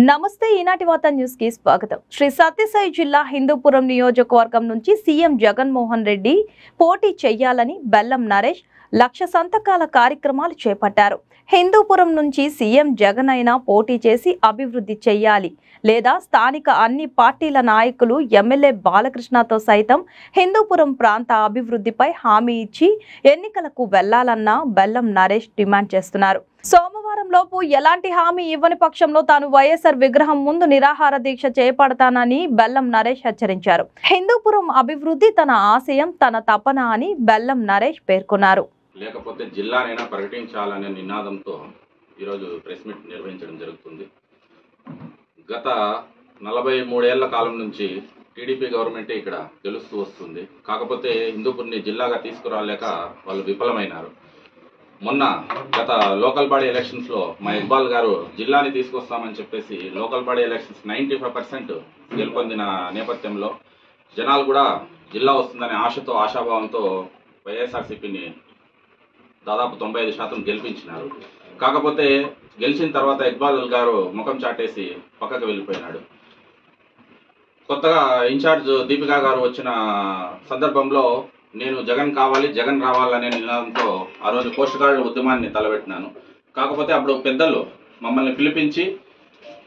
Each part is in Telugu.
నమస్తే ఈనాటి వార్త న్యూస్ కి స్వాగతం. శ్రీ సత్యసాయి జిల్లా హిందూపురం నియోజకవర్గం నుంచి సీఎం జగన్మోహన్ రెడ్డి పోటీ చేయాలని బెల్లం నరేష్ లక్ష సంతకాల కార్యక్రమాలు చేపట్టారు. హిందూపురం నుంచి సీఎం జగన్ అయినా పోటీ చేసి అభివృద్ధి చేయాలి లేదా స్థానిక అన్ని పార్టీల నాయకులు ఎమ్మెల్యే బాలకృష్ణతో సైతం హిందూపురం ప్రాంత అభివృద్ధిపై హామీ ఇచ్చి ఎన్నికలకు వెళ్లాలన్న బెల్లం నరేష్ డిమాండ్ చేస్తున్నారు. సోమవారం లోపు ఎలాంటి హామీ ఇవ్వని పక్షంలో తాను వైఎస్ఆర్ విగ్రహం ముందు నిరాహార దీక్ష చేపడతానని బెల్లం నరేష్ హెచ్చరించారు. హిందూపురం అభివృద్ధి తన ఆశయం, తన తపన అని బెల్లం నరేష్ పేర్కొన్నారు. లేకపోతే జిల్లానైనా ప్రకటించాలనే నినాదంతో ఈరోజు ప్రెస్ మీట్ నిర్వహించడం జరుగుతుంది. గత 43 ఏళ్ల కాలం నుంచి టీడీపీ గవర్నమెంటే ఇక్కడ గెలుస్తూ వస్తుంది. కాకపోతే హిందూపుర్ని జిల్లాగా తీసుకురాలేక వాళ్ళు విఫలమైనారు. మొన్న గత లోకల్ బాడీ ఎలక్షన్స్లో మా ఇక్బాల్ గారు జిల్లాని తీసుకొస్తామని చెప్పేసి లోకల్ బాడీ ఎలక్షన్స్ 95% గెలుపొందిన నేపథ్యంలో జనాలు కూడా జిల్లా వస్తుందనే ఆశతో ఆశాభావంతో వైఎస్ఆర్సీపీని దాదాపు 95% గెలిపించినారు. కాకపోతే గెలిచిన తర్వాత ఇక్బాల్ గారు ముఖం చాటేసి పక్కకు వెళ్ళిపోయినాడు. కొత్తగా ఇన్ఛార్జ్ దీపికా గారు వచ్చిన సందర్భంలో నేను జగన్ కావాలి, జగన్ రావాలనే నినాదంతో ఆ రోజు పోస్ట్ కార్డుల ఉద్యమాన్ని తలపెట్టినాను. కాకపోతే అప్పుడు పెద్దలు మమ్మల్ని పిలిపించి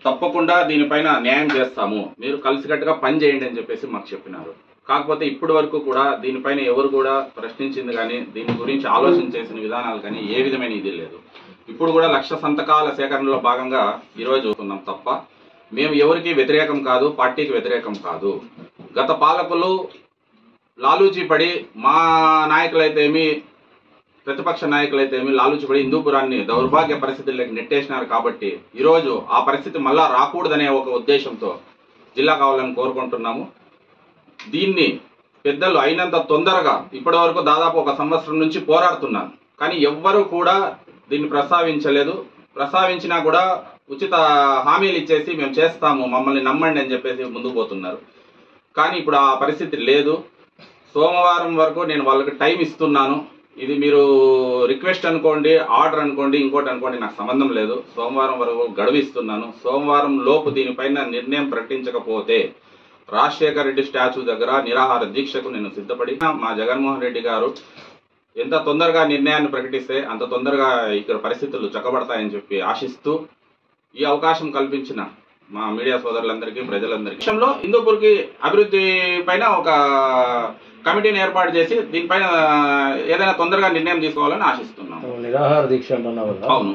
తప్పకుండా దీనిపైన న్యాయం చేస్తాము, మీరు కలిసికట్టుగా పని చేయండి అని చెప్పేసి మాకు చెప్పినారు. కాకపోతే ఇప్పటి వరకు కూడా దీనిపైన ఎవరు కూడా ప్రశ్నించింది కానీ దీని గురించి ఆలోచన చేసిన విధానాలు కానీ ఏ విధమైన ఇది లేదు. ఇప్పుడు కూడా 1,00,000 సంతకాల సేకరణలో భాగంగా ఈరోజు చూస్తున్నాం తప్ప మేము ఎవరికి వ్యతిరేకం కాదు, పార్టీకి వ్యతిరేకం కాదు. గత పాలకులు లాలూచి పడి మా నాయకులైతేమి ప్రతిపక్ష నాయకులైతేమి లాలూచి పడి హిందూపురాన్ని దౌర్భాగ్య పరిస్థితుల్లోకి నెట్టేసినారు. కాబట్టి ఈరోజు ఆ పరిస్థితి మళ్ళా రాకూడదనే ఒక ఉద్దేశంతో జిల్లా కావాలని కోరుకుంటున్నాము. దీన్ని పెద్దలు అయినంత తొందరగా ఇప్పటి వరకు దాదాపు 1 సంవత్సరం నుంచి పోరాడుతున్నాను, కానీ ఎవ్వరూ కూడా దీన్ని ప్రస్తావించలేదు. ప్రస్తావించినా కూడా ఉచిత హామీలు ఇచ్చేసి మేము చేస్తాము, మమ్మల్ని నమ్మండి అని చెప్పేసి ముందుకు పోతున్నారు. కానీ ఇప్పుడు ఆ పరిస్థితి లేదు. సోమవారం వరకు నేను వాళ్ళకి టైం ఇస్తున్నాను. ఇది మీరు రిక్వెస్ట్ అనుకోండి, ఆర్డర్ అనుకోండి, ఇంకోటి అనుకోండి, నాకు సంబంధం లేదు. సోమవారం వరకు గడువు ఇస్తున్నాను. సోమవారం లోపు దీనిపైన నిర్ణయం ప్రకటించకపోతే రాజశేఖర్ రెడ్డి స్టాచ్యూ దగ్గర నిరాహార దీక్షకు నేను సిద్ధపడి మా జగన్మోహన్ రెడ్డి గారు ఎంత తొందరగా నిర్ణయాన్ని ప్రకటిస్తే అంత తొందరగా ఇక్కడ పరిస్థితులు చక్కబడతాయని చెప్పి ఆశిస్తూ ఈ అవకాశం కల్పించిన మా మీడియా సోదరులందరికీ, ప్రజలందరికీ విషయంలో హిందూపూర్కి అభివృద్ధి పైన ఒక కమిటీని ఏర్పాటు చేసి దీనిపైన ఏదైనా తొందరగా నిర్ణయం తీసుకోవాలని ఆశిస్తున్నాం. నిరాహార దీక్ష అంటున్నావు కదా? అవును.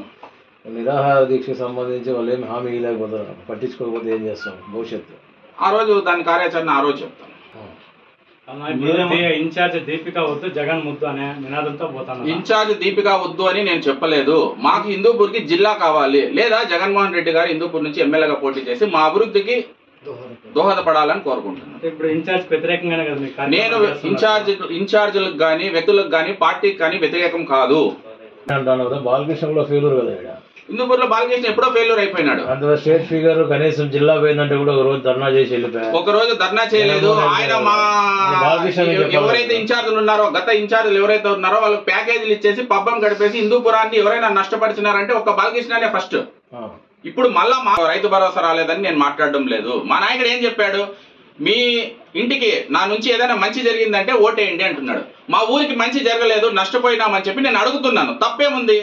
నిరాహార దీక్షకు సంబంధించి వాళ్ళు ఏమి హామీ ఇవ్వలేకపోతారు, పట్టించుకోకపోతే ఏం చేస్తాం భవిష్యత్తు? ఆ రోజు దాని కార్యాచరణ ఆ రోజు చెప్తాను. ఇన్ఛార్జ్ దీపికా వద్దు, జగన్ ముద్దు అనే నినాదంతో పోతాను. ఇన్ఛార్జ్ దీపికా వద్దు అని నేను చెప్పలేదు. మాకు హిందూపూర్కి జిల్లా కావాలి, లేదా జగన్మోహన్ రెడ్డి గారు హిందూపూర్ నుంచి ఎమ్మెల్యేగా పోటీ చేసి మా అభివృద్ధికి దోహదపడాలని కోరుకుంటున్నాను. ఇప్పుడు ఇన్ఛార్జ్ వ్యతిరేకంగానే కదా? నేను ఇన్ఛార్జీలకు కానీ వ్యక్తులకు కానీ పార్టీకి కానీ వ్యతిరేకం కాదు. బాలకృష్ణ కూడా ఫెయిల్యూర్ కదా ఇక్కడ. హిందూపూర్లో బాలకృష్ణ ఎప్పుడో ఫెయిల్యూర్ అయిపోయినాడు. అందులో స్టేట్ ఫిగర్ కనీసం జిల్లా పోయిందంటే కూడా ఒక రోజు ధర్నా చేసి వెళ్ళిపోయారు. ఒక రోజు ధర్నా చేయలేదు ఆయన. మా ఎవరైతే ఇన్ఛార్జీలు ఉన్నారో, గత ఇన్ఛార్జీలు ఎవరైతే ఉన్నారో వాళ్ళకి ప్యాకేజీలు ఇచ్చేసి పబ్బం గడిపేసి హిందూపురాన్ని ఎవరైనా నష్టపరిచినారంటే ఒక బాలకృష్ణనే ఫస్ట్. ఇప్పుడు మళ్ళా మా రైతు భరోసా రాలేదని నేను మాట్లాడడం లేదు. మా నాయకుడు ఏం చెప్పాడు, మీ ఇంటికి నా నుంచి ఏదైనా మంచి జరిగిందంటే ఓటేయండి అంటున్నాడు. మా ఊరికి మంచి జరగలేదు, నష్టపోయినామని చెప్పి నేను అడుగుతున్నాను. తప్పేముంది?